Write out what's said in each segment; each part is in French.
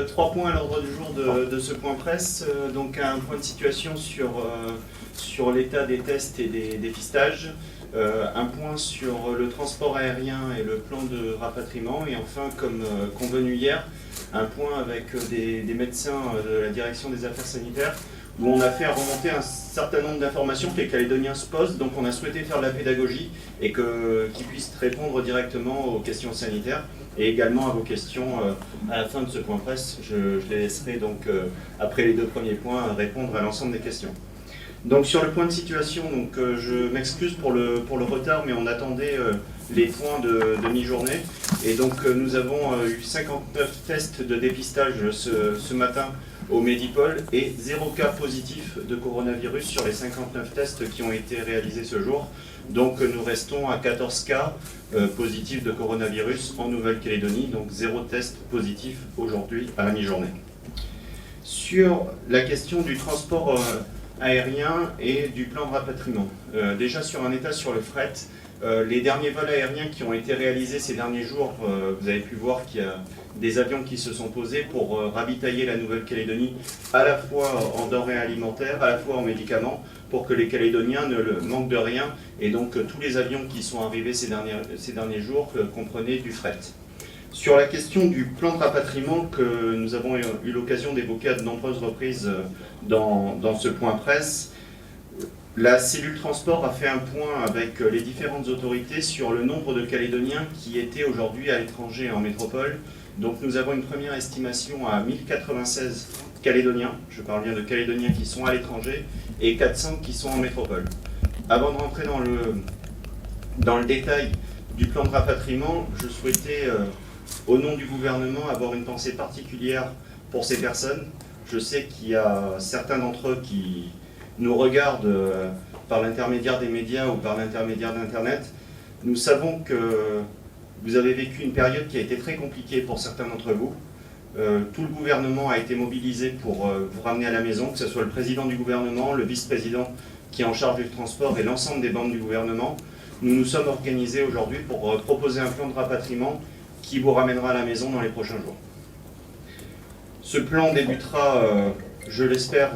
Trois points à l'ordre du jour de ce point presse. Donc un point de situation sur l'état des tests et des dépistages, un point sur le transport aérien et le plan de rapatriement, et enfin, comme convenu hier, un point avec des médecins de la direction des affaires sanitaires, où on a fait remonter un certain nombre d'informations que les Calédoniens se posent. Donc on a souhaité faire de la pédagogie et qu'ils puissent répondre directement aux questions sanitaires et également à vos questions à la fin de ce point presse. Je les laisserai donc, après les deux premiers points, répondre à l'ensemble des questions. Donc sur le point de situation, je m'excuse pour le retard, mais on attendait les points de mi-journée. Et donc nous avons eu 59 tests de dépistage ce matin au Medipol et 0 cas positif de coronavirus sur les 59 tests qui ont été réalisés ce jour. Donc nous restons à 14 cas positifs de coronavirus en Nouvelle-Calédonie, donc 0 test positif aujourd'hui à la mi-journée. Sur la question du transport aérien et du plan de rapatriement, déjà sur un état sur le fret, les derniers vols aériens qui ont été réalisés ces derniers jours, vous avez pu voir qu'il y a des avions qui se sont posés pour ravitailler la Nouvelle-Calédonie à la fois en denrées alimentaires, à la fois en médicaments, pour que les Calédoniens ne manquent de rien. Et donc tous les avions qui sont arrivés ces derniers jours comprenaient du fret. Sur la question du plan de rapatriement que nous avons eu l'occasion d'évoquer à de nombreuses reprises dans ce point presse, la cellule transport a fait un point avec les différentes autorités sur le nombre de Calédoniens qui étaient aujourd'hui à l'étranger en métropole. Donc nous avons une première estimation à 1096 Calédoniens, je parle bien de Calédoniens qui sont à l'étranger, et 400 qui sont en métropole. Avant de rentrer dans le détail du plan de rapatriement, je souhaitais, au nom du gouvernement, avoir une pensée particulière pour ces personnes. Je sais qu'il y a certains d'entre eux qui nous regardent par l'intermédiaire des médias ou par l'intermédiaire d'Internet. Nous savons que vous avez vécu une période qui a été très compliquée pour certains d'entre vous. Tout le gouvernement a été mobilisé pour vous ramener à la maison, que ce soit le président du gouvernement, le vice-président qui est en charge du transport et l'ensemble des membres du gouvernement. Nous nous sommes organisés aujourd'hui pour proposer un plan de rapatriement qui vous ramènera à la maison dans les prochains jours. Ce plan débutera, je l'espère,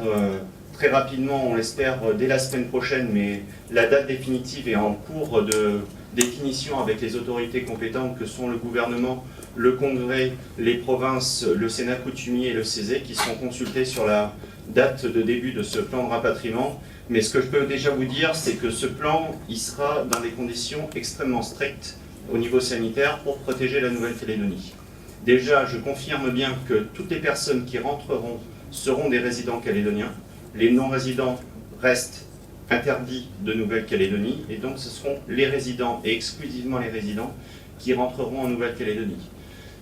très rapidement, on l'espère dès la semaine prochaine, mais la date définitive est en cours de définition avec les autorités compétentes que sont le gouvernement, le Congrès, les provinces, le Sénat coutumier et le CESE qui seront consultés sur la date de début de ce plan de rapatriement. Mais ce que je peux déjà vous dire, c'est que ce plan, il sera dans des conditions extrêmement strictes au niveau sanitaire pour protéger la Nouvelle-Calédonie. Déjà, je confirme bien que toutes les personnes qui rentreront seront des résidents calédoniens. Les non-résidents restent interdits de Nouvelle-Calédonie, et donc ce seront les résidents, et exclusivement les résidents, qui rentreront en Nouvelle-Calédonie.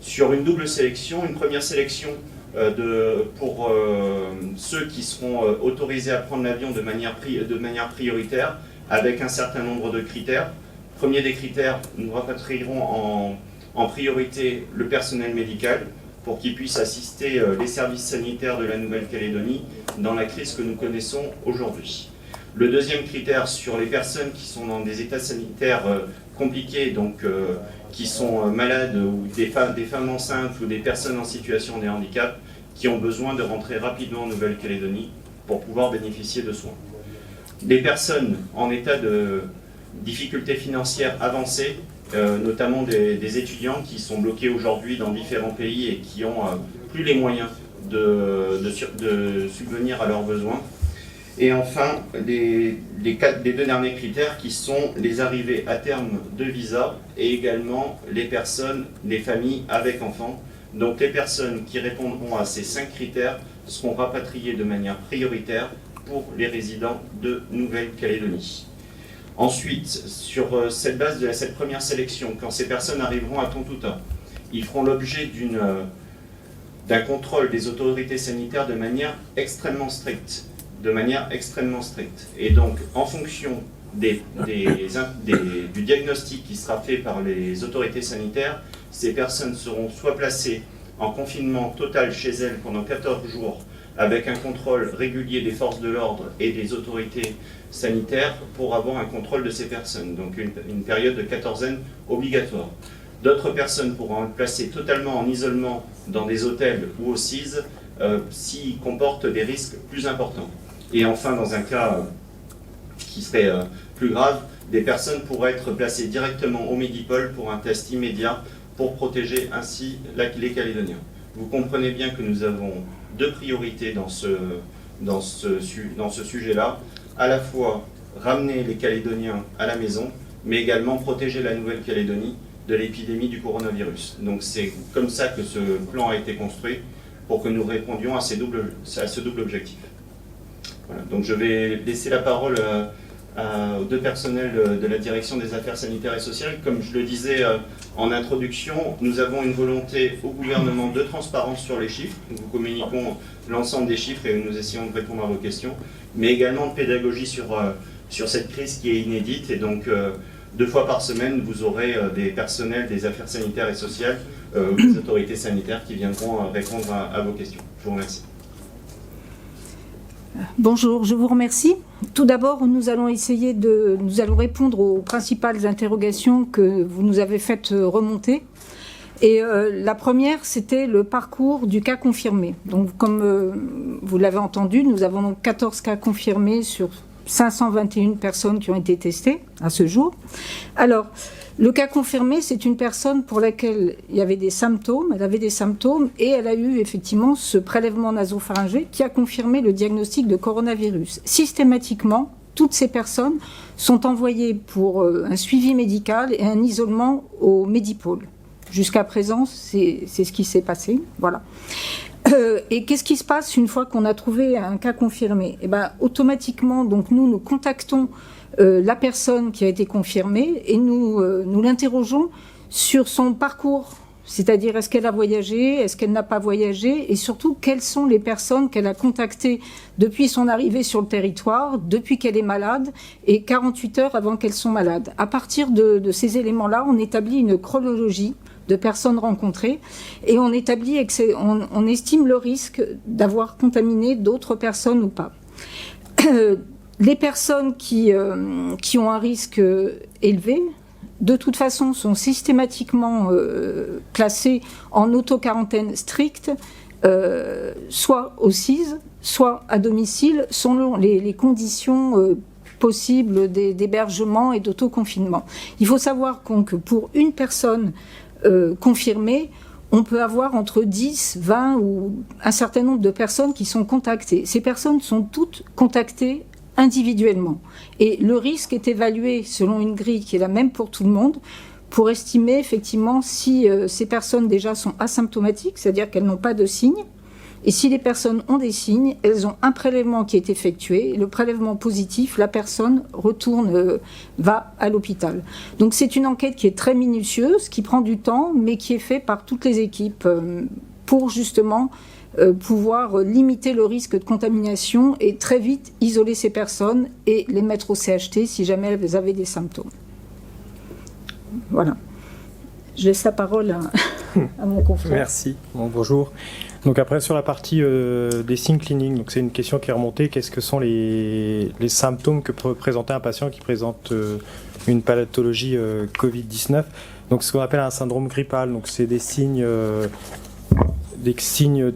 Sur une double sélection, une première sélection pour ceux qui seront autorisés à prendre l'avion de manière prioritaire, avec un certain nombre de critères. Premier des critères, nous rapatrierons en priorité le personnel médical, pour qu'ils puissent assister les services sanitaires de la Nouvelle-Calédonie dans la crise que nous connaissons aujourd'hui. Le deuxième critère, sur les personnes qui sont dans des états sanitaires compliqués, donc qui sont malades, ou des femmes enceintes ou des personnes en situation de handicap, qui ont besoin de rentrer rapidement en Nouvelle-Calédonie pour pouvoir bénéficier de soins. Les personnes en état de difficultés financières avancées, notamment des étudiants qui sont bloqués aujourd'hui dans différents pays et qui n'ont plus les moyens de subvenir à leurs besoins. Et enfin, les deux derniers critères qui sont les arrivées à terme de visa et également les familles avec enfants. Donc les personnes qui répondront à ces 5 critères seront rapatriées de manière prioritaire pour les résidents de Nouvelle-Calédonie. Ensuite, sur cette base de cette première sélection, quand ces personnes arriveront à Tontouta, ils feront l'objet d'un contrôle des autorités sanitaires de manière extrêmement stricte. Et donc, en fonction du diagnostic qui sera fait par les autorités sanitaires, ces personnes seront soit placées en confinement total chez elles pendant 14 jours, avec un contrôle régulier des forces de l'ordre et des autorités sanitaires pour avoir un contrôle de ces personnes, donc une période de quatorzaine obligatoire. D'autres personnes pourront être placées totalement en isolement dans des hôtels ou au CIS s'ils comportent des risques plus importants. Et enfin, dans un cas qui serait plus grave, des personnes pourraient être placées directement au Medipôle pour un test immédiat pour protéger ainsi les Calédoniens. Vous comprenez bien que nous avons deux priorités dans ce sujet-là, à la fois ramener les Calédoniens à la maison, mais également protéger la Nouvelle-Calédonie de l'épidémie du coronavirus. Donc c'est comme ça que ce plan a été construit, pour que nous répondions à ce double objectif. Voilà. Donc je vais laisser la parole aux deux personnels de la direction des affaires sanitaires et sociales. Comme je le disais en introduction, nous avons une volonté au gouvernement de transparence sur les chiffres. Nous vous communiquons l'ensemble des chiffres et nous essayons de répondre à vos questions, mais également de pédagogie sur cette crise qui est inédite. Et donc 2 fois par semaine, vous aurez des personnels des affaires sanitaires et sociales, des autorités sanitaires qui viendront répondre à vos questions. Je vous remercie. Bonjour, je vous remercie. Tout d'abord, nous allons répondre aux principales interrogations que vous nous avez faites remonter. Et la première, c'était le parcours du cas confirmé. Donc, comme vous l'avez entendu, nous avons donc 14 cas confirmés sur 521 personnes qui ont été testées à ce jour. Alors, le cas confirmé, c'est une personne pour laquelle il y avait des symptômes, elle avait des symptômes et elle a eu effectivement ce prélèvement nasopharyngé qui a confirmé le diagnostic de coronavirus. Systématiquement, toutes ces personnes sont envoyées pour un suivi médical et un isolement au Medipôle. Jusqu'à présent, c'est ce qui s'est passé. Voilà. Et qu'est-ce qui se passe une fois qu'on a trouvé un cas confirmé ? Eh ben, automatiquement, donc nous contactons la personne qui a été confirmée et nous l'interrogeons sur son parcours. C'est-à-dire, est-ce qu'elle a voyagé, est-ce qu'elle n'a pas voyagé, et surtout, quelles sont les personnes qu'elle a contactées depuis son arrivée sur le territoire, depuis qu'elle est malade, et 48 heures avant qu'elle soit malade. À partir de ces éléments-là, on établit une chronologie de personnes rencontrées, et on estime le risque d'avoir contaminé d'autres personnes ou pas. Les personnes qui ont un risque élevé, de toute façon, sont systématiquement classées en auto-quarantaine stricte, soit au CIS, soit à domicile, selon les conditions possibles d'hébergement et d'autoconfinement. Il faut savoir que pour une personne confirmée, on peut avoir entre 10, 20 ou un certain nombre de personnes qui sont contactées. Ces personnes sont toutes contactées individuellement. Et le risque est évalué selon une grille qui est la même pour tout le monde, pour estimer effectivement si ces personnes déjà sont asymptomatiques, c'est-à-dire qu'elles n'ont pas de signes, et si les personnes ont des signes, elles ont un prélèvement qui est effectué, le prélèvement positif, la personne va à l'hôpital. Donc c'est une enquête qui est très minutieuse, qui prend du temps, mais qui est faite par toutes les équipes pour justement pouvoir limiter le risque de contamination et très vite isoler ces personnes et les mettre au CHT si jamais elles avaient des symptômes. Voilà. Je laisse la parole à mon confrère. Merci. Bon, bonjour. Donc après, sur la partie des signes cliniques, donc c'est une question qui est remontée. Qu'est-ce que sont les symptômes que peut présenter un patient qui présente une pathologie Covid-19 ? Donc ce qu'on appelle un syndrome grippal. Donc c'est des signes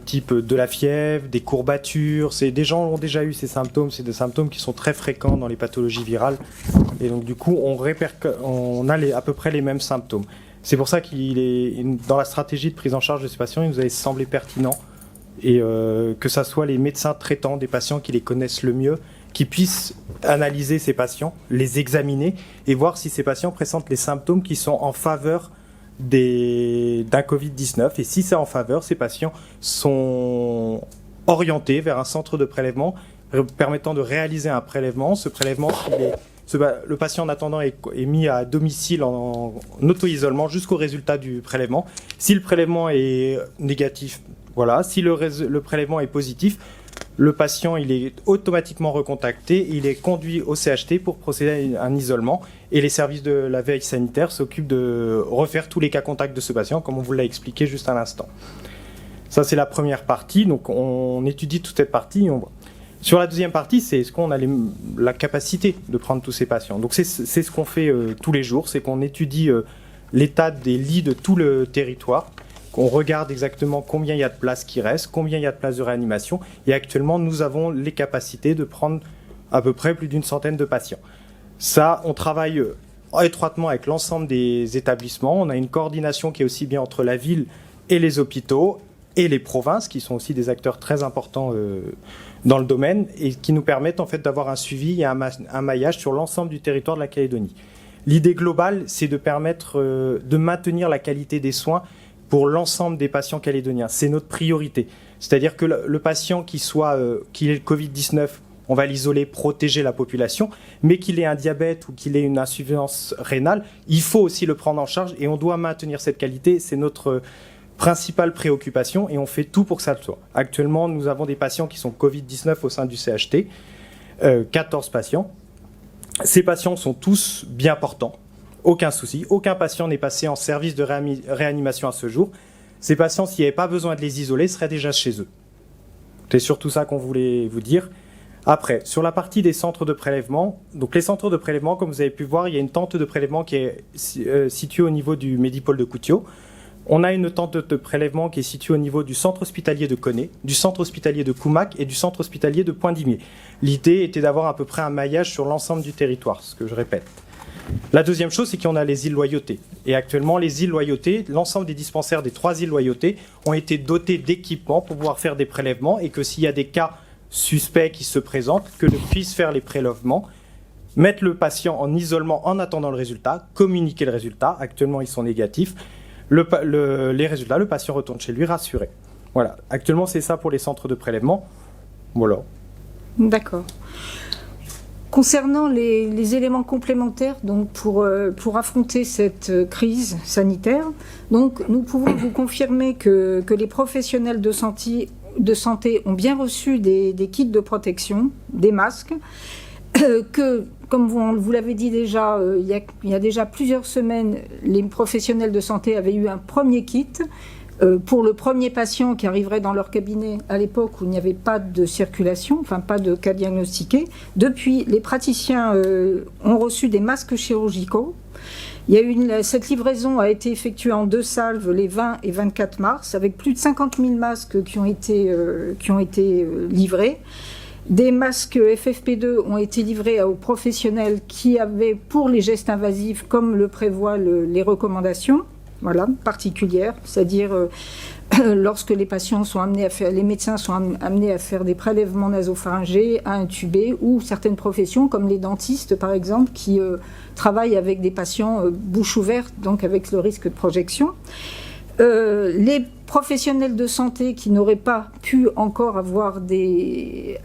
type de la fièvre, des courbatures. Des gens ont déjà eu ces symptômes. C'est des symptômes qui sont très fréquents dans les pathologies virales. Et donc du coup, on a à peu près les mêmes symptômes. C'est pour ça dans la stratégie de prise en charge de ces patients, il nous avait semblé pertinent et que ça soit les médecins traitants des patients qui les connaissent le mieux, qui puissent analyser ces patients, les examiner et voir si ces patients présentent les symptômes qui sont en faveur d'un Covid-19. Et si c'est en faveur, ces patients sont orientés vers un centre de prélèvement permettant de réaliser un prélèvement. Ce prélèvement, le patient en attendant est mis à domicile en auto-isolement jusqu'au résultat du prélèvement. Si le prélèvement est négatif, voilà. Si le prélèvement est positif, le patient il est automatiquement recontacté, il est conduit au CHT pour procéder à un isolement et les services de la veille sanitaire s'occupent de refaire tous les cas contacts de ce patient comme on vous l'a expliqué juste à l'instant. Ça c'est la première partie, donc on étudie toute cette partie et on voit. Sur la deuxième partie, c'est est-ce qu'on a la capacité de prendre tous ces patients. Donc c'est ce qu'on fait tous les jours, c'est qu'on étudie l'état des lits de tout le territoire. On regarde exactement combien il y a de places qui restent, combien il y a de places de réanimation. Et actuellement, nous avons les capacités de prendre à peu près plus d'une centaine de patients. Ça, on travaille étroitement avec l'ensemble des établissements. On a une coordination qui est aussi bien entre la ville et les hôpitaux et les provinces, qui sont aussi des acteurs très importants dans le domaine et qui nous permettent en fait d'avoir un suivi et un maillage sur l'ensemble du territoire de la Calédonie. L'idée globale, c'est de permettre de maintenir la qualité des soins pour l'ensemble des patients calédoniens. C'est notre priorité. C'est-à-dire que le patient qu'il ait le Covid-19, on va l'isoler, protéger la population, mais qu'il ait un diabète ou qu'il ait une insuffisance rénale, il faut aussi le prendre en charge et on doit maintenir cette qualité. C'est notre principale préoccupation et on fait tout pour que ça le soit. Actuellement, nous avons des patients qui sont Covid-19 au sein du CHT, 14 patients. Ces patients sont tous bien portants, aucun souci. Aucun patient n'est passé en service de réanimation à ce jour. Ces patients, s'il n'y avait pas besoin de les isoler, seraient déjà chez eux. C'est surtout ça qu'on voulait vous dire. Après, sur la partie des centres de prélèvement, donc les centres de prélèvement, comme vous avez pu voir, il y a une tente de prélèvement qui est située au niveau du Médipôle de Koutio. On a une tente de prélèvement qui est située au niveau du centre hospitalier de Koné, du centre hospitalier de Koumak et du centre hospitalier de Pointe-Dimier. L'idée était d'avoir à peu près un maillage sur l'ensemble du territoire, ce que je répète. La deuxième chose, c'est qu'on a les îles Loyauté. Et actuellement, les îles Loyauté, l'ensemble des dispensaires des 3 îles Loyauté ont été dotés d'équipements pour pouvoir faire des prélèvements et que s'il y a des cas suspects qui se présentent, que l'on puisse faire les prélèvements, mettre le patient en isolement en attendant le résultat, communiquer le résultat. Actuellement, ils sont négatifs. Les résultats, le patient retourne chez lui rassuré. Voilà. Actuellement, c'est ça pour les centres de prélèvement. Voilà. D'accord. Concernant les éléments complémentaires donc pour affronter cette crise sanitaire, donc nous pouvons vous confirmer que les professionnels de santé ont bien reçu des kits de protection, des masques, que, comme vous l'avez dit déjà, il y a déjà plusieurs semaines, les professionnels de santé avaient eu un premier kit pour le premier patient qui arriverait dans leur cabinet à l'époque où il n'y avait pas de circulation, enfin pas de cas diagnostiqués. Depuis, les praticiens ont reçu des masques chirurgicaux. Cette livraison a été effectuée en 2 salves les 20 et 24 mars, avec plus de 50 000 masques qui ont été livrés. Des masques FFP2 ont été livrés aux professionnels qui avaient, pour les gestes invasifs, comme le prévoient les recommandations, voilà, particulières, c'est-à-dire lorsque les patients sont amenés les médecins sont amenés à faire des prélèvements nasopharyngés, à intuber, ou certaines professions, comme les dentistes par exemple, qui travaillent avec des patients bouche ouverte, donc avec le risque de projection. Les professionnels de santé qui n'auraient pas pu encore avoir des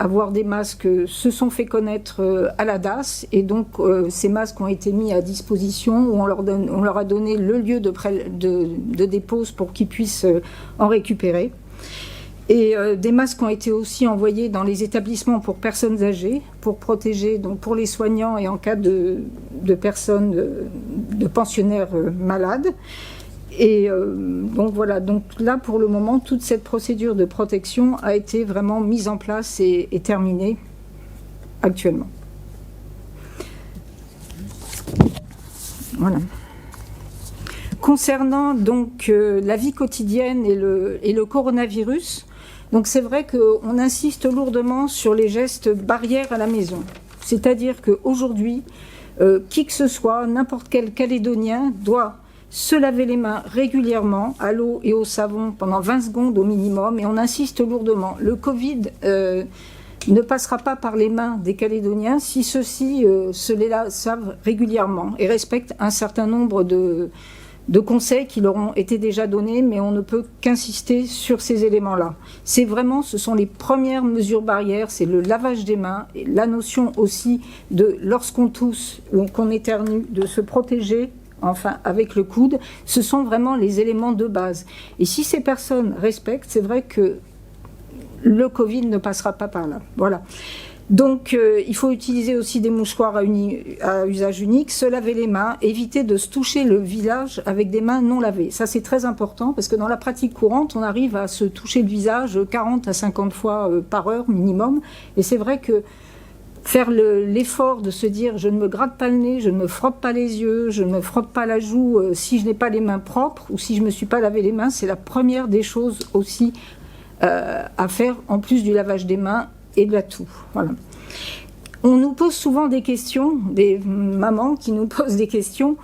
masques se sont fait connaître à la DAS et donc ces masques ont été mis à disposition où on leur a donné le lieu de dépose pour qu'ils puissent en récupérer. Et des masques ont été aussi envoyés dans les établissements pour personnes âgées, pour protéger, donc pour les soignants et en cas de personnes, de pensionnaires malades. Et donc voilà, donc là pour le moment, toute cette procédure de protection a été vraiment mise en place et terminée actuellement. Voilà. Concernant donc la vie quotidienne et le coronavirus, donc c'est vrai qu'on insiste lourdement sur les gestes barrières à la maison. C'est-à-dire qu'aujourd'hui, qui que ce soit, n'importe quel Calédonien doit se laver les mains régulièrement à l'eau et au savon pendant 20 secondes au minimum, et on insiste lourdement. Le Covid ne passera pas par les mains des Calédoniens si ceux-ci se les lavent régulièrement et respectent un certain nombre de conseils qui leur ont été déjà donnés, mais on ne peut qu'insister sur ces éléments-là. Ce sont les premières mesures barrières, c'est le lavage des mains, et la notion aussi de, lorsqu'on tousse ou qu'on éternue, de se protéger, enfin avec le coude, ce sont vraiment les éléments de base. Et si ces personnes respectent, c'est vrai que le Covid ne passera pas par là. Voilà. Donc il faut utiliser aussi des mouchoirs à usage unique, se laver les mains, éviter de se toucher le visage avec des mains non lavées. Ça c'est très important parce que dans la pratique courante, on arrive à se toucher le visage 40 à 50 fois par heure minimum. Et c'est vrai que faire l'effort de se dire je ne me gratte pas le nez, je ne me frotte pas les yeux, je ne me frotte pas la joue si je n'ai pas les mains propres ou si je ne me suis pas lavé les mains, c'est la première des choses aussi à faire en plus du lavage des mains et de la toux. Voilà. On nous pose souvent des questions, des mamans qui nous posent des questions.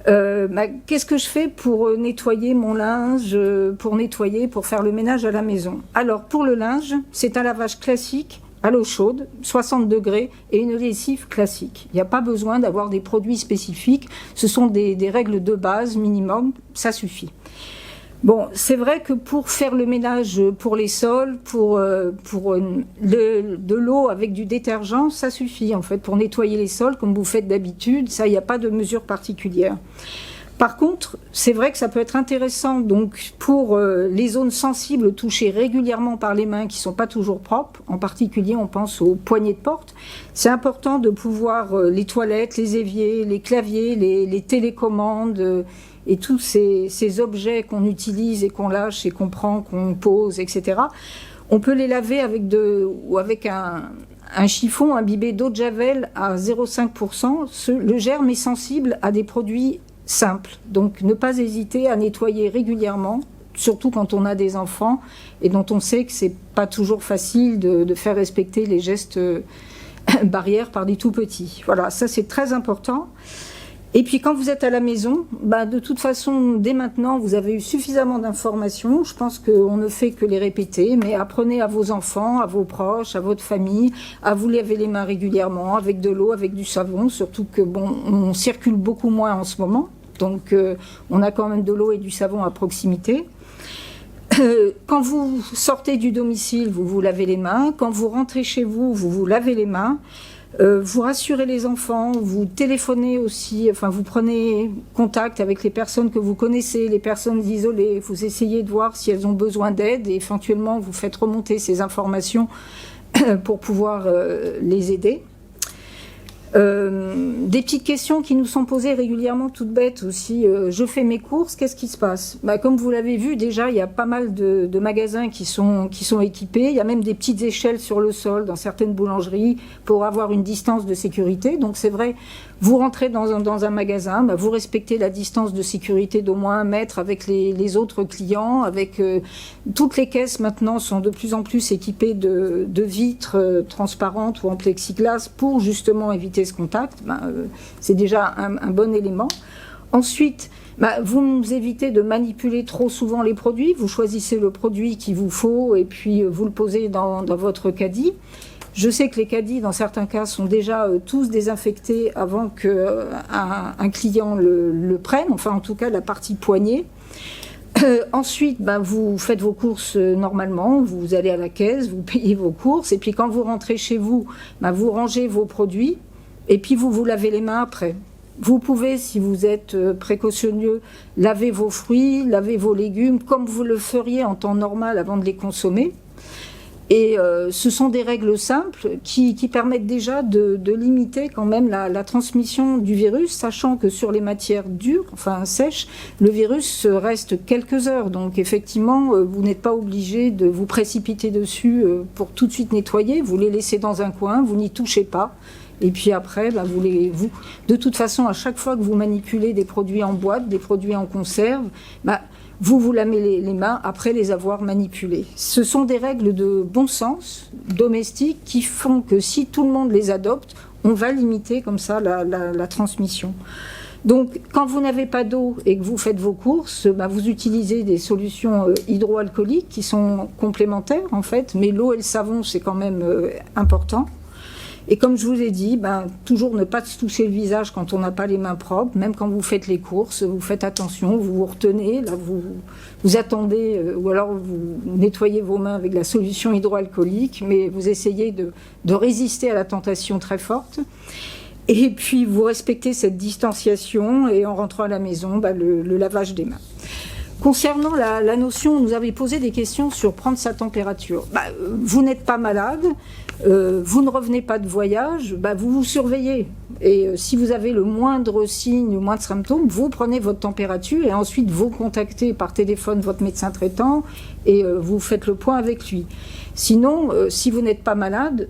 Qu'est-ce que je fais pour nettoyer mon linge, pour faire le ménage à la maison? Alors, pour le linge, c'est un lavage classique à l'eau chaude, 60 degrés, et une lessive classique. Il n'y a pas besoin d'avoir des produits spécifiques. Ce sont des règles de base minimum, ça suffit. Bon, c'est vrai que pour faire le ménage pour les sols, pour de l'eau avec du détergent, ça suffit en fait pour nettoyer les sols comme vous faites d'habitude. Ça, il n'y a pas de mesure particulière. Par contre, c'est vrai que ça peut être intéressant donc pour les zones sensibles touchées régulièrement par les mains qui sont pas toujours propres. En particulier, on pense aux poignées de porte. C'est important de pouvoir les toilettes, les éviers, les claviers, les télécommandes. Et tous ces objets qu'on utilise et qu'on lâche et qu'on prend, qu'on pose, etc., on peut les laver avec un chiffon imbibé d'eau de javel à 0,5%. Le germe est sensible à des produits simples. Donc ne pas hésiter à nettoyer régulièrement, surtout quand on a des enfants et dont on sait que c'est pas toujours facile de faire respecter les gestes barrières par des tout petits. Voilà, ça c'est très important. Et puis quand vous êtes à la maison, de toute façon, dès maintenant, vous avez eu suffisamment d'informations. Je pense qu'on ne fait que les répéter, mais apprenez à vos enfants, à vos proches, à votre famille, à vous laver les mains régulièrement, avec de l'eau, avec du savon, surtout que on circule beaucoup moins en ce moment. Donc on a quand même de l'eau et du savon à proximité. Quand vous sortez du domicile, vous vous lavez les mains. Quand vous rentrez chez vous, vous vous lavez les mains. Vous rassurez les enfants, vous téléphonez aussi, enfin vous prenez contact avec les personnes que vous connaissez, les personnes isolées, vous essayez de voir si elles ont besoin d'aide et éventuellement vous faites remonter ces informations pour pouvoir les aider. Des petites questions qui nous sont posées régulièrement, toutes bêtes aussi. Je fais mes courses, qu'est-ce qui se passe? Comme vous l'avez vu, déjà, il y a pas mal de magasins qui sont équipés. Il y a même des petites échelles sur le sol dans certaines boulangeries pour avoir une distance de sécurité. Donc c'est vrai, vous rentrez dans un magasin, vous respectez la distance de sécurité d'au moins 1 mètre avec les autres clients. Toutes les caisses maintenant sont de plus en plus équipées de vitres transparentes ou en plexiglas pour justement éviter ce contact. C'est déjà un bon élément. Ensuite, vous évitez de manipuler trop souvent les produits. Vous choisissez le produit qu'il vous faut et puis vous le posez dans votre caddie. Je sais que les caddies, dans certains cas, sont déjà tous désinfectés avant qu'un client le prenne, enfin en tout cas la partie poignée. Ensuite, vous faites vos courses normalement, vous allez à la caisse, vous payez vos courses, et puis quand vous rentrez chez vous, vous rangez vos produits, et puis vous lavez les mains après. Vous pouvez, si vous êtes précautionneux, laver vos fruits, laver vos légumes, comme vous le feriez en temps normal avant de les consommer. Et ce sont des règles simples qui permettent déjà de limiter quand même la transmission du virus, sachant que sur les matières dures, enfin sèches, le virus reste quelques heures. Donc effectivement, vous n'êtes pas obligé de vous précipiter dessus pour tout de suite nettoyer. Vous les laissez dans un coin, vous n'y touchez pas. Et puis après, de toute façon, à chaque fois que vous manipulez des produits en boîte, des produits en conserve, vous lavez les mains après les avoir manipulés. Ce sont des règles de bon sens domestiques qui font que si tout le monde les adopte, on va limiter comme ça la transmission. Donc, quand vous n'avez pas d'eau et que vous faites vos courses, vous utilisez des solutions hydroalcooliques qui sont complémentaires en fait, mais l'eau et le savon, c'est quand même important. Et comme je vous ai dit, toujours ne pas se toucher le visage quand on n'a pas les mains propres, même quand vous faites les courses, vous faites attention, vous vous retenez, là vous attendez, ou alors vous nettoyez vos mains avec la solution hydroalcoolique, mais vous essayez de résister à la tentation très forte. Et puis vous respectez cette distanciation et en rentrant à la maison, le lavage des mains. Concernant la notion, vous avez posé des questions sur prendre sa température. Vous n'êtes pas malade, vous ne revenez pas de voyage, vous vous surveillez. Et si vous avez le moindre signe, le moindre symptôme, vous prenez votre température et ensuite vous contactez par téléphone votre médecin traitant et vous faites le point avec lui. Sinon, si vous n'êtes pas malade,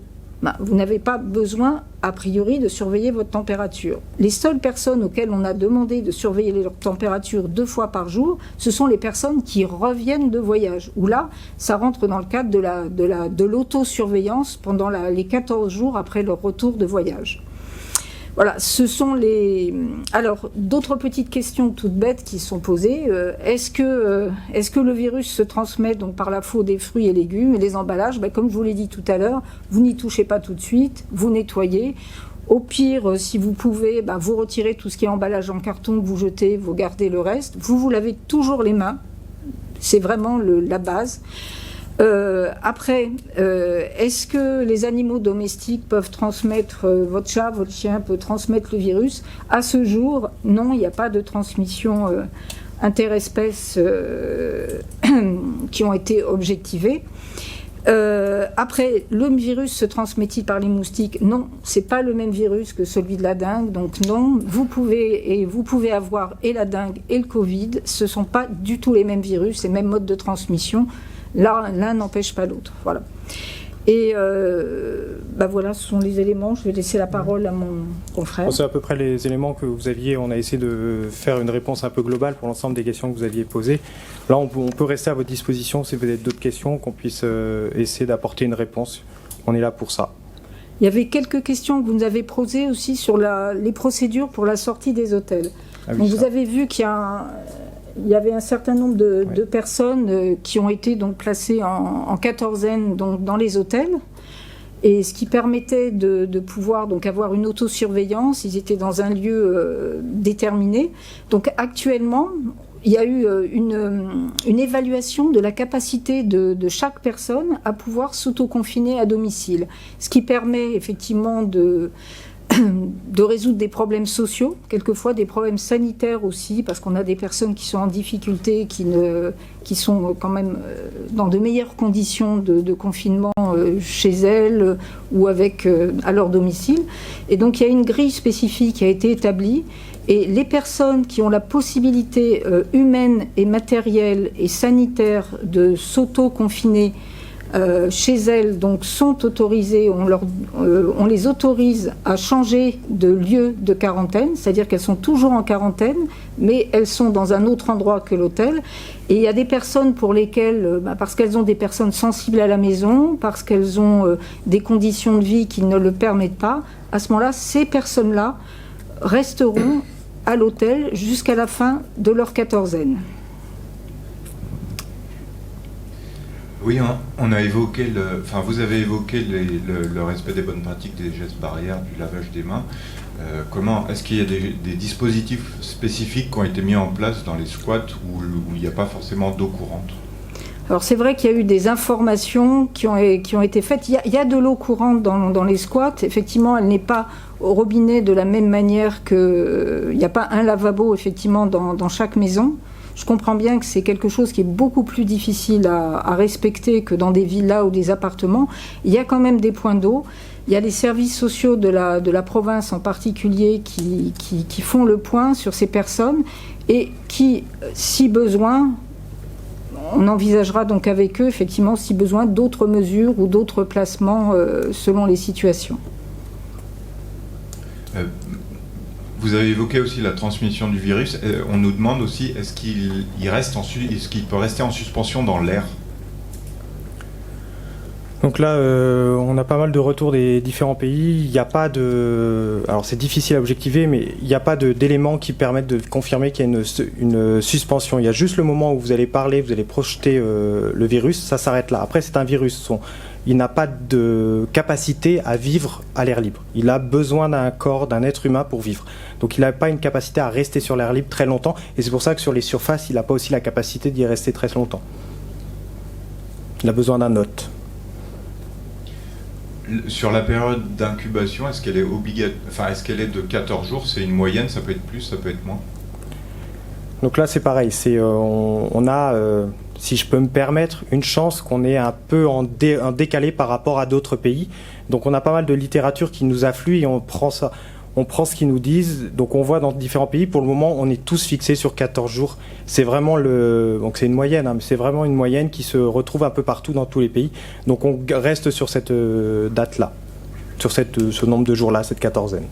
vous n'avez pas besoin, a priori, de surveiller votre température. Les seules personnes auxquelles on a demandé de surveiller leur température 2 fois par jour, ce sont les personnes qui reviennent de voyage, où là, ça rentre dans le cadre de l'autosurveillance pendant les 14 jours après leur retour de voyage. Voilà, ce sont les... Alors, d'autres petites questions toutes bêtes qui sont posées. Est-ce que le virus se transmet donc par la faune des fruits et légumes et les emballages? Comme je vous l'ai dit tout à l'heure, vous n'y touchez pas tout de suite, vous nettoyez. Au pire, si vous pouvez, vous retirez tout ce qui est emballage en carton, vous jetez, vous gardez le reste. Vous lavez toujours les mains, c'est vraiment la base. Après, est-ce que les animaux domestiques peuvent transmettre, votre chat, votre chien peut transmettre le virus? À ce jour, non, il n'y a pas de transmission interespèces qui ont été objectivées. Après, le virus se transmet-il par les moustiques? Non, c'est pas le même virus que celui de la dengue, donc non, vous pouvez avoir et la dengue et le Covid, ce sont pas du tout les mêmes virus, les mêmes modes de transmission. Là, l'un n'empêche pas l'autre. Voilà. Et voilà, ce sont les éléments. Je vais laisser la parole à mon confrère. C'est à peu près les éléments que vous aviez. On a essayé de faire une réponse un peu globale pour l'ensemble des questions que vous aviez posées. Là, on peut rester à votre disposition si vous avez d'autres questions, qu'on puisse essayer d'apporter une réponse. On est là pour ça. Il y avait quelques questions que vous nous avez posées aussi sur les procédures pour la sortie des hôtels. Ah oui, donc, vous avez vu qu'il y avait un certain nombre de personnes qui ont été donc placées en quatorzaine donc dans les hôtels, et ce qui permettait de pouvoir donc avoir une autosurveillance. Ils étaient dans un lieu déterminé. Donc actuellement, il y a eu une évaluation de la capacité de chaque personne à pouvoir s'autoconfiner à domicile, ce qui permet effectivement de résoudre des problèmes sociaux, quelquefois des problèmes sanitaires aussi, parce qu'on a des personnes qui sont en difficulté, qui sont quand même dans de meilleures conditions de confinement chez elles ou à leur domicile. Et donc il y a une grille spécifique qui a été établie, et les personnes qui ont la possibilité humaine et matérielle et sanitaire de s'auto-confiner chez elles, donc, sont autorisées, on les autorise à changer de lieu de quarantaine, c'est-à-dire qu'elles sont toujours en quarantaine, mais elles sont dans un autre endroit que l'hôtel. Et il y a des personnes pour lesquelles, parce qu'elles ont des personnes sensibles à la maison, parce qu'elles ont des conditions de vie qui ne le permettent pas, à ce moment-là, ces personnes-là resteront à l'hôtel jusqu'à la fin de leur quatorzaine. Oui, on a évoqué vous avez évoqué le respect des bonnes pratiques, des gestes barrières, du lavage des mains. Est-ce qu'il y a des dispositifs spécifiques qui ont été mis en place dans les squats où il n'y a pas forcément d'eau courante? Alors c'est vrai qu'il y a eu des informations qui ont été faites. Il y a de l'eau courante dans les squats. Effectivement, elle n'est pas au robinet de la même manière que... Il n'y a pas un lavabo effectivement dans chaque maison. Je comprends bien que c'est quelque chose qui est beaucoup plus difficile à respecter que dans des villas ou des appartements. Il y a quand même des points d'eau. Il y a les services sociaux de la province en particulier qui font le point sur ces personnes et qui, si besoin, on envisagera donc avec eux, effectivement, si besoin, d'autres mesures ou d'autres placements selon les situations. Vous avez évoqué aussi la transmission du virus. On nous demande aussi, est-ce qu'il peut rester en suspension dans l'air? Donc là, on a pas mal de retours des différents pays. Il n'y a pas de... Alors c'est difficile à objectiver, mais il n'y a pas d'éléments qui permettent de confirmer qu'il y a une suspension. Il y a juste le moment où vous allez parler, vous allez projeter le virus, ça s'arrête là. Après, c'est un virus. Il n'a pas de capacité à vivre à l'air libre. Il a besoin d'un corps, d'un être humain pour vivre. Donc il n'a pas une capacité à rester sur l'air libre très longtemps. Et c'est pour ça que sur les surfaces, il n'a pas aussi la capacité d'y rester très longtemps. Il a besoin d'un hôte. Sur la période d'incubation, est-ce qu'elle est est-ce qu'elle est de 14 jours? C'est une moyenne, ça peut être plus, ça peut être moins? Donc là, c'est pareil. On a... si je peux me permettre, une chance qu'on est un peu en décalé par rapport à d'autres pays. Donc on a pas mal de littérature qui nous afflue et on prend ce qu'ils nous disent. Donc on voit dans différents pays, pour le moment, on est tous fixés sur 14 jours. C'est vraiment donc c'est une moyenne, mais c'est vraiment une moyenne qui se retrouve un peu partout dans tous les pays. Donc on reste sur cette date-là. ce nombre de jours-là, cette quatorzaine.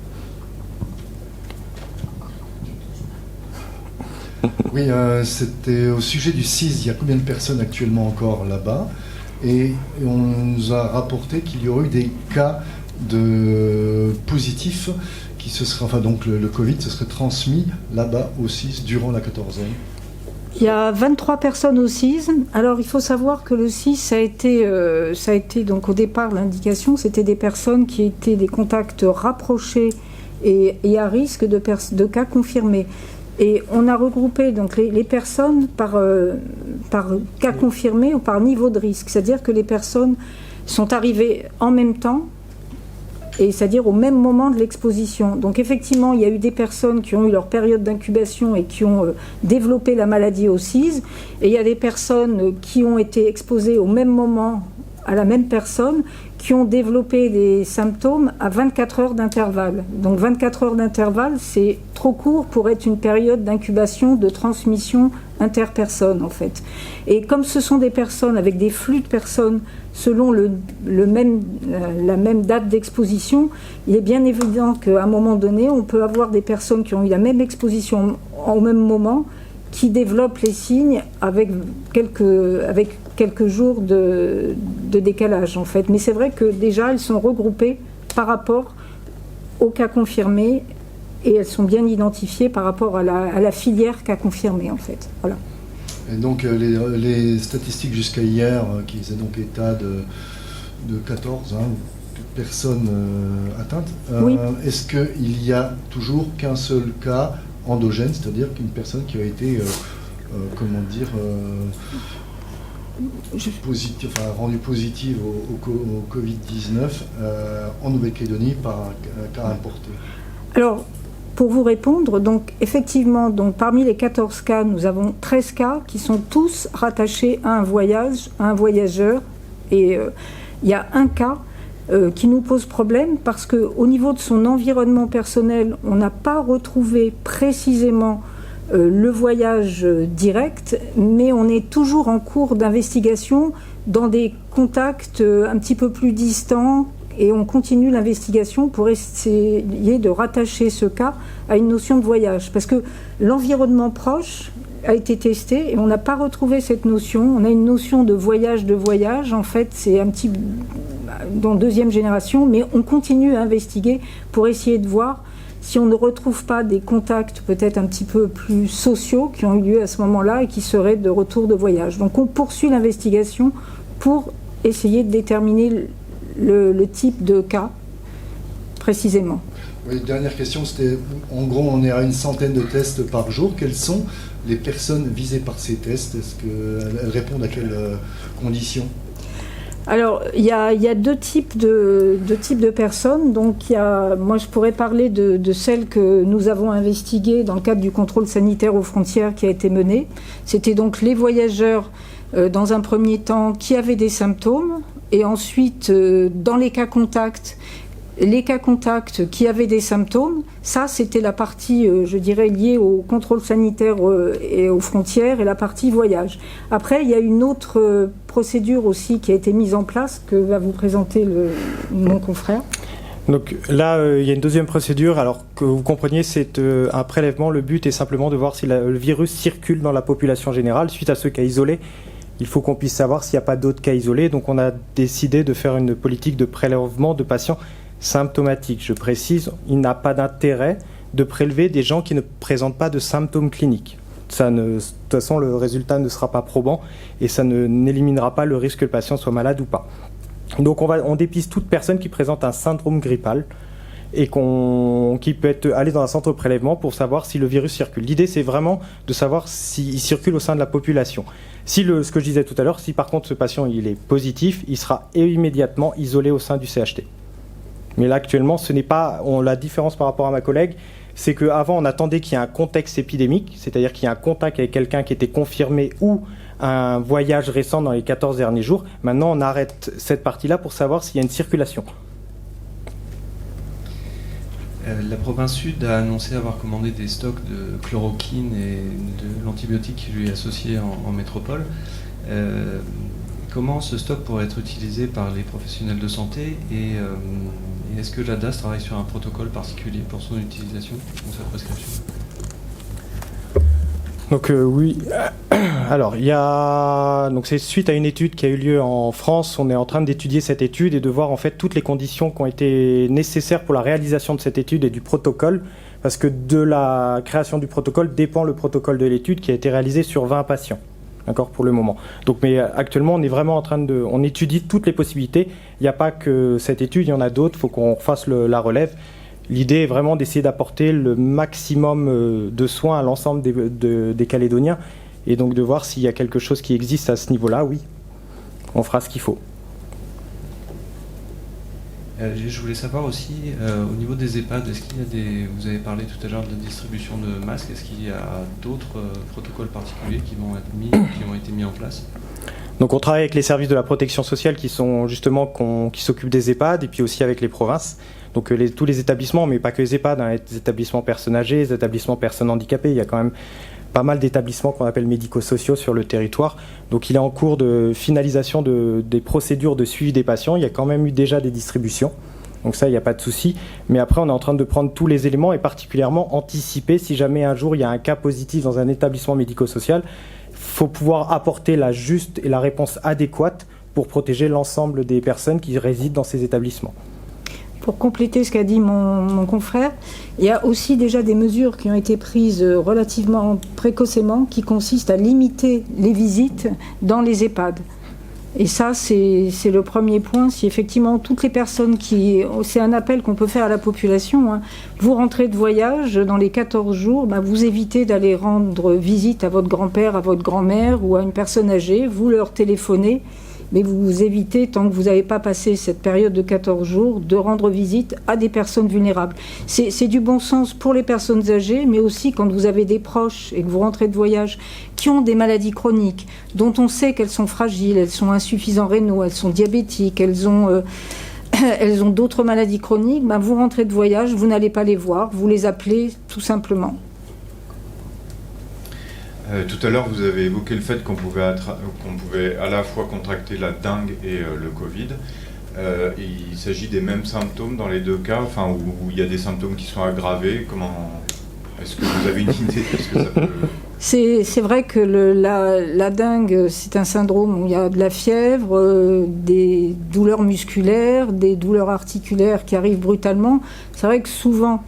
Oui, c'était au sujet du CIS. Il y a combien de personnes actuellement encore là-bas? Et on nous a rapporté qu'il y aurait eu des cas de positifs qui se seraient, enfin donc le Covid se serait transmis là-bas au CIS durant la quatorzaine. Il y a 23 personnes au CIS. Alors il faut savoir que le CIS, ça a été donc au départ l'indication, c'était des personnes qui étaient des contacts rapprochés et à risque de cas confirmés. Et on a regroupé donc les personnes par cas confirmé ou par niveau de risque. C'est-à-dire que les personnes sont arrivées en même temps, et c'est-à-dire au même moment de l'exposition. Donc effectivement, il y a eu des personnes qui ont eu leur période d'incubation et qui ont développé la maladie au CIS. Et il y a des personnes qui ont été exposées au même moment à la même personne, qui ont développé des symptômes à 24 heures d'intervalle. Donc 24 heures d'intervalle, c'est trop court pour être une période d'incubation, de transmission interpersonne en fait. Et comme ce sont des personnes avec des flux de personnes selon la même date d'exposition, il est bien évident qu'à un moment donné, on peut avoir des personnes qui ont eu la même exposition au même moment, qui développent les signes avec quelques jours de décalage en fait. Mais c'est vrai que déjà elles sont regroupées par rapport aux cas confirmés et elles sont bien identifiées par rapport à la filière cas confirmée en fait. Voilà. Et donc les statistiques jusqu'à hier qui faisaient donc état de 14 personnes atteintes, oui. Est-ce qu'il y a toujours qu'un seul cas endogène, c'est-à-dire qu'une personne qui a été rendue positive au Covid-19 en Nouvelle-Calédonie par un cas importé? Alors, pour vous répondre, donc effectivement, donc, parmi les 14 cas, nous avons 13 cas qui sont tous rattachés à un voyage, à un voyageur. Et il y a un cas qui nous pose problème parce qu'au niveau de son environnement personnel, on n'a pas retrouvé précisément le voyage direct, mais on est toujours en cours d'investigation dans des contacts un petit peu plus distants et on continue l'investigation pour essayer de rattacher ce cas à une notion de voyage. Parce que l'environnement proche a été testé et on n'a pas retrouvé cette notion. On a une notion de voyage, en fait, c'est un petit dans deuxième génération, mais on continue à investiguer pour essayer de voir si on ne retrouve pas des contacts peut-être un petit peu plus sociaux qui ont eu lieu à ce moment-là et qui seraient de retour de voyage. Donc on poursuit l'investigation pour essayer de déterminer le type de cas précisément. Oui, dernière question, c'était en gros on est à une centaine de tests par jour. Quelles sont les personnes visées par ces tests? Est-ce qu'elles répondent à quelles conditions? Alors, il y a deux types de personnes. Donc, moi, je pourrais parler de celles que nous avons investiguées dans le cadre du contrôle sanitaire aux frontières qui a été mené. C'était donc les voyageurs, dans un premier temps, qui avaient des symptômes. Et ensuite, dans les cas contacts qui avaient des symptômes, ça c'était la partie, je dirais, liée au contrôle sanitaire et aux frontières et la partie voyage. Après, il y a une autre procédure aussi qui a été mise en place que va vous présenter mon confrère. Donc là, il y a une deuxième procédure. Alors que vous compreniez, c'est un prélèvement. Le but est simplement de voir si le virus circule dans la population générale suite à ce cas isolé. Il faut qu'on puisse savoir s'il n'y a pas d'autres cas isolés. Donc on a décidé de faire une politique de prélèvement de patients symptomatiques. Je précise, il n'a pas d'intérêt de prélever des gens qui ne présentent pas de symptômes cliniques. De toute façon, le résultat ne sera pas probant et ça n'éliminera pas le risque que le patient soit malade ou pas. Donc on dépiste toute personne qui présente un syndrome grippal et qui peut aller dans un centre de prélèvement pour savoir si le virus circule. L'idée, c'est vraiment de savoir s'il circule au sein de la population. Ce que je disais tout à l'heure, si par contre ce patient il est positif, il sera immédiatement isolé au sein du CHT. Mais là, actuellement, ce n'est pas... la différence par rapport à ma collègue, c'est qu'avant, on attendait qu'il y ait un contexte épidémique, c'est-à-dire qu'il y ait un contact avec quelqu'un qui était confirmé ou un voyage récent dans les 14 derniers jours. Maintenant, on arrête cette partie-là pour savoir s'il y a une circulation. La province sud a annoncé avoir commandé des stocks de chloroquine et de l'antibiotique qui lui est associé en métropole. Comment ce stock pourrait être utilisé par les professionnels de santé et Et est-ce que la DAS travaille sur un protocole particulier pour son utilisation ou sa prescription? Donc oui, alors donc c'est suite à une étude qui a eu lieu en France. On est en train d'étudier cette étude et de voir en fait toutes les conditions qui ont été nécessaires pour la réalisation de cette étude et du protocole, parce que de la création du protocole dépend le protocole de l'étude qui a été réalisé sur 20 patients. D'accord, pour le moment. Donc, mais actuellement, on est vraiment en train on étudie toutes les possibilités. Il n'y a pas que cette étude, il y en a d'autres. Il faut qu'on fasse la relève. L'idée est vraiment d'essayer d'apporter le maximum de soins à l'ensemble des Calédoniens, et donc de voir s'il y a quelque chose qui existe à ce niveau-là. Oui, on fera ce qu'il faut. Je voulais savoir aussi, au niveau des EHPAD, est-ce qu'il y a vous avez parlé tout à l'heure de la distribution de masques, est-ce qu'il y a d'autres protocoles particuliers qui ont été mis en place? Donc on travaille avec les services de la protection sociale qui sont justement qui s'occupent des EHPAD, et puis aussi avec les provinces. Donc tous les établissements, mais pas que les EHPAD, les établissements personnes âgées, les établissements personnes handicapées, il y a quand même pas mal d'établissements qu'on appelle médico-sociaux sur le territoire. Donc il est en cours de finalisation des procédures de suivi des patients. Il y a quand même eu déjà des distributions. Donc ça, il n'y a pas de souci. Mais après, on est en train de prendre tous les éléments et particulièrement anticiper si jamais un jour il y a un cas positif dans un établissement médico-social. Il faut pouvoir apporter la juste et la réponse adéquate pour protéger l'ensemble des personnes qui résident dans ces établissements. Pour compléter ce qu'a dit mon confrère, il y a aussi déjà des mesures qui ont été prises relativement précocement qui consistent à limiter les visites dans les EHPAD. Et ça, c'est le premier point. Si effectivement toutes les personnes c'est un appel qu'on peut faire à la population, hein, vous rentrez de voyage dans les 14 jours, vous évitez d'aller rendre visite à votre grand-père, à votre grand-mère ou à une personne âgée, vous leur téléphonez, mais vous évitez, tant que vous n'avez pas passé cette période de 14 jours, de rendre visite à des personnes vulnérables. C'est du bon sens pour les personnes âgées, mais aussi quand vous avez des proches et que vous rentrez de voyage qui ont des maladies chroniques, dont on sait qu'elles sont fragiles, elles sont insuffisants rénaux, elles sont diabétiques, elles ont d'autres maladies chroniques, vous rentrez de voyage, vous n'allez pas les voir, vous les appelez tout simplement. Tout à l'heure, vous avez évoqué le fait qu'on pouvait à la fois contracter la dengue et le Covid. Il s'agit des mêmes symptômes dans les deux cas, où il y a des symptômes qui sont aggravés. Est-ce que vous avez une idée de ce que ça peut... C'est vrai que la dengue, c'est un syndrome où il y a de la fièvre, des douleurs musculaires, des douleurs articulaires qui arrivent brutalement. C'est vrai que souvent,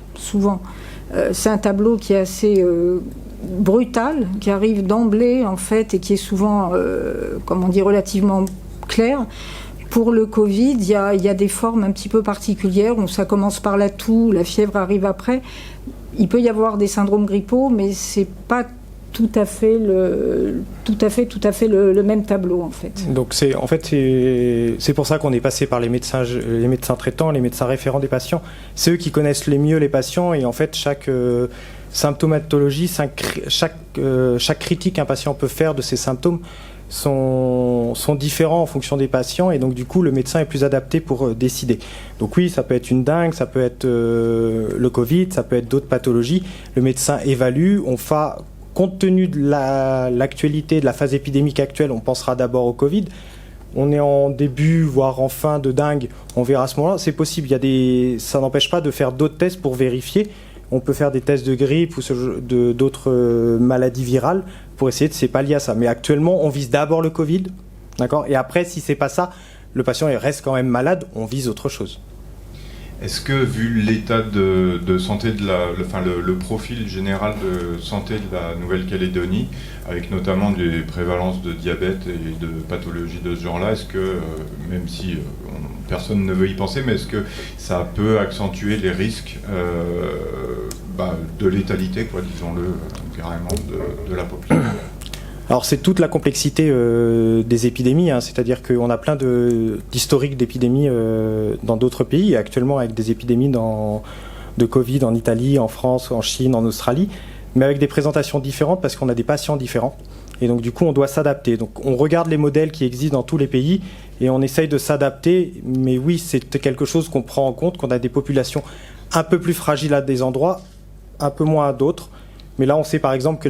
c'est un tableau qui est assez... brutal, qui arrive d'emblée en fait et qui est souvent, relativement clair. Pour le Covid, il y a des formes un petit peu particulières où ça commence par la toux, la fièvre arrive après. Il peut y avoir des syndromes grippaux, mais c'est pas tout à fait le même tableau en fait. Donc c'est pour ça qu'on est passé par les médecins traitants, les médecins référents des patients. C'est eux qui connaissent les mieux les patients et en fait chaque symptomatologie, chaque critique qu'un patient peut faire de ses symptômes sont différents en fonction des patients et donc du coup le médecin est plus adapté pour décider. Donc oui, ça peut être une dengue, ça peut être le Covid, ça peut être d'autres pathologies. Le médecin évalue, compte tenu de l'actualité, de la phase épidémique actuelle, on pensera d'abord au Covid. On est en début, voire en fin de dengue, on verra à ce moment-là. C'est possible, ça n'empêche pas de faire d'autres tests pour vérifier. On peut faire des tests de grippe ou d'autres maladies virales pour essayer de c'est pas lié à ça. Mais actuellement, on vise d'abord le Covid, d'accord ? Et après, si c'est pas ça, le patient il reste quand même malade, on vise autre chose. Est-ce que, vu l'état de santé le profil général de santé de la Nouvelle-Calédonie, avec notamment des prévalences de diabète et de pathologies de ce genre-là, est-ce que, même si personne ne veut y penser, mais est-ce que ça peut accentuer les risques de létalité, disons-le carrément, de la population ? Alors c'est toute la complexité des épidémies, c'est-à-dire qu'on a plein d'historiques d'épidémies dans d'autres pays, actuellement avec des épidémies de Covid en Italie, en France, en Chine, en Australie, mais avec des présentations différentes parce qu'on a des patients différents. Et donc du coup on doit s'adapter. Donc on regarde les modèles qui existent dans tous les pays et on essaye de s'adapter, mais oui c'est quelque chose qu'on prend en compte, qu'on a des populations un peu plus fragiles à des endroits, un peu moins à d'autres. Mais là, on sait par exemple que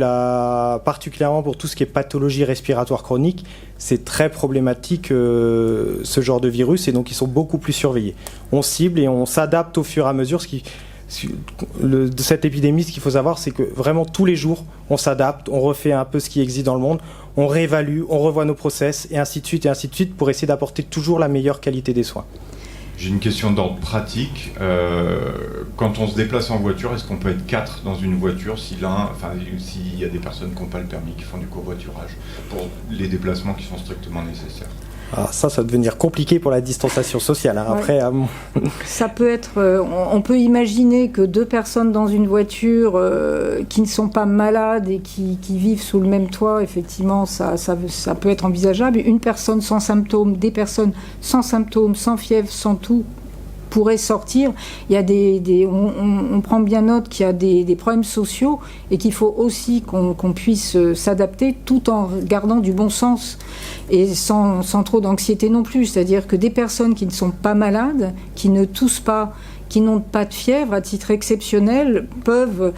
particulièrement pour tout ce qui est pathologie respiratoire chronique, c'est très problématique ce genre de virus, et donc ils sont beaucoup plus surveillés. On cible et on s'adapte au fur et à mesure. De cette épidémie, ce qu'il faut savoir, c'est que vraiment tous les jours, on s'adapte, on refait un peu ce qui existe dans le monde, on réévalue, on revoit nos process, et ainsi de suite, pour essayer d'apporter toujours la meilleure qualité des soins. J'ai une question d'ordre pratique. Quand on se déplace en voiture, est-ce qu'on peut être 4 dans une voiture s'il y a des personnes qui n'ont pas le permis, qui font du covoiturage, pour les déplacements qui sont strictement nécessaires? Ah, ça va devenir compliqué pour la distanciation sociale. Hein. Après, ça peut être. On peut imaginer que 2 personnes dans une voiture qui ne sont pas malades et qui vivent sous le même toit, effectivement, ça peut être envisageable. Une personne sans symptômes, des personnes sans symptômes, sans fièvre, sans tout, pourraient sortir. Il y a on prend bien note qu'il y a des problèmes sociaux et qu'il faut aussi qu'on puisse s'adapter tout en gardant du bon sens et sans trop d'anxiété non plus. C'est-à-dire que des personnes qui ne sont pas malades, qui ne toussent pas, qui n'ont pas de fièvre, à titre exceptionnel, peuvent...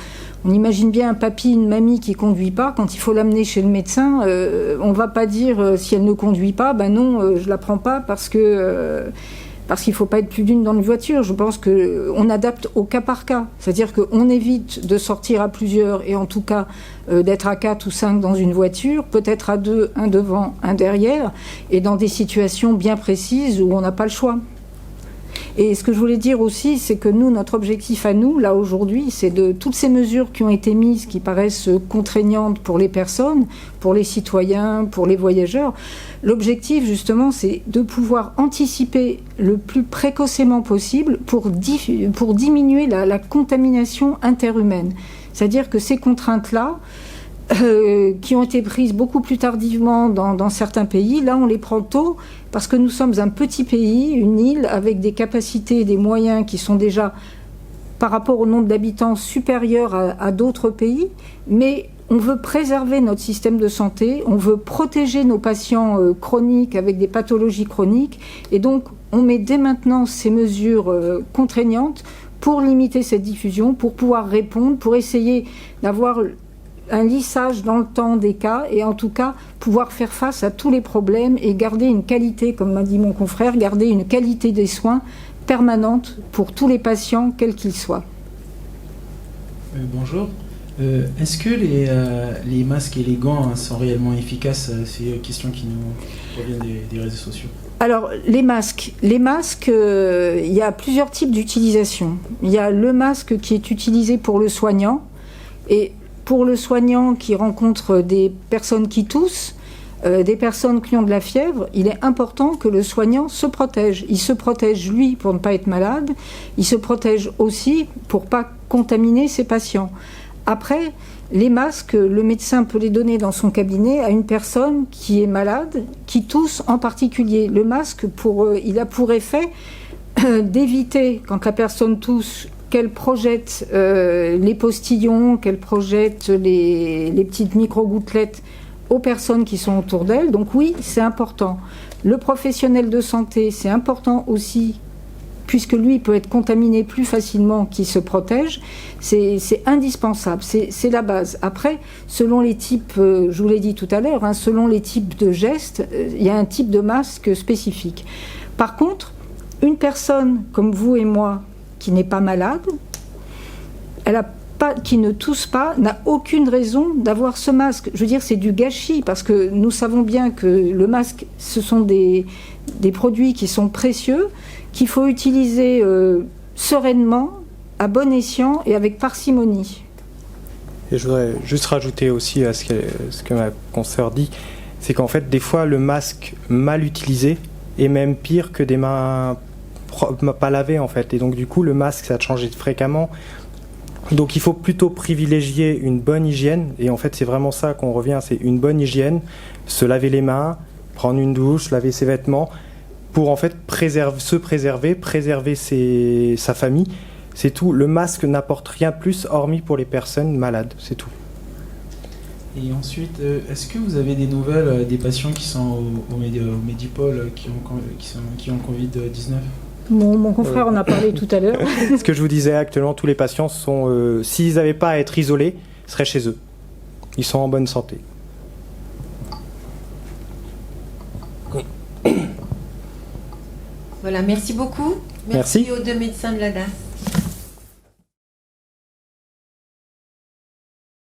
On imagine bien un papy, une mamie qui ne conduit pas, quand il faut l'amener chez le médecin, on ne va pas dire si elle ne conduit pas, ben non, je ne la prends pas parce qu'il ne faut pas être plus d'une dans une voiture. Je pense qu'on adapte au cas par cas. C'est-à-dire qu'on évite de sortir à plusieurs et en tout cas d'être à 4 ou 5 dans une voiture, peut-être à 2, un devant, un derrière, et dans des situations bien précises où on n'a pas le choix. Et ce que je voulais dire aussi, c'est que nous, notre objectif à nous, là aujourd'hui, c'est de toutes ces mesures qui ont été mises, qui paraissent contraignantes pour les personnes, pour les citoyens, pour les voyageurs. L'objectif, justement, c'est de pouvoir anticiper le plus précocement possible pour diminuer la contamination interhumaine. C'est-à-dire que ces contraintes-là, qui ont été prises beaucoup plus tardivement dans certains pays, là on les prend tôt parce que nous sommes un petit pays, une île avec des capacités et des moyens qui sont déjà par rapport au nombre d'habitants supérieurs à d'autres pays, mais on veut préserver notre système de santé, on veut protéger nos patients chroniques avec des pathologies chroniques, et donc on met dès maintenant ces mesures contraignantes pour limiter cette diffusion, pour pouvoir répondre, pour essayer d'avoir un lissage dans le temps des cas et en tout cas pouvoir faire face à tous les problèmes et garder une qualité, comme m'a dit mon confrère, garder une qualité des soins permanente pour tous les patients, quels qu'ils soient. Bonjour. Est-ce que les masques et les gants sont réellement efficaces? C'est une question qui nous provient des réseaux sociaux. Alors, les masques, il y a plusieurs types d'utilisation. Il y a le masque qui est utilisé pour le soignant, et pour le soignant qui rencontre des personnes qui toussent, des personnes qui ont de la fièvre, il est important que le soignant se protège. Il se protège, lui, pour ne pas être malade. Il se protège aussi pour ne pas contaminer ses patients. Après, les masques, le médecin peut les donner dans son cabinet à une personne qui est malade, qui tousse en particulier. Le masque, il a pour effet d'éviter, quand la personne tousse, qu'elle projette les postillons, qu'elle projette les petites micro-gouttelettes aux personnes qui sont autour d'elle. Donc oui, c'est important. Le professionnel de santé, c'est important aussi, puisque lui peut être contaminé plus facilement qu'il se protège. C'est indispensable, c'est la base. Après, selon les types, je vous l'ai dit tout à l'heure, selon les types de gestes, il y a un type de masque spécifique. Par contre, une personne comme vous et moi, qui n'est pas malade, qui ne tousse pas, n'a aucune raison d'avoir ce masque. Je veux dire, c'est du gâchis, parce que nous savons bien que le masque, ce sont des produits qui sont précieux, qu'il faut utiliser sereinement, à bon escient et avec parcimonie. Et je voudrais juste rajouter aussi à ce que ma consoeur dit, c'est qu'en fait, des fois, le masque mal utilisé est même pire que des mains pas lavées, en fait. Et donc, du coup, le masque, ça a changé fréquemment. Donc, il faut plutôt privilégier une bonne hygiène. Et en fait, c'est vraiment ça qu'on revient, c'est une bonne hygiène, se laver les mains, prendre une douche, laver ses vêtements, pour en fait se préserver sa famille. C'est tout. Le masque n'apporte rien de plus, hormis pour les personnes malades. C'est tout. Et ensuite, est-ce que vous avez des nouvelles des patients qui sont au Medipol qui ont Covid-19 ? Mon confrère en a parlé tout à l'heure. Ce que je vous disais, actuellement, tous les patients sont, s'ils n'avaient pas à être isolés, ils seraient chez eux. Ils sont en bonne santé. Voilà, merci beaucoup. Merci. Aux deux médecins de la DAS.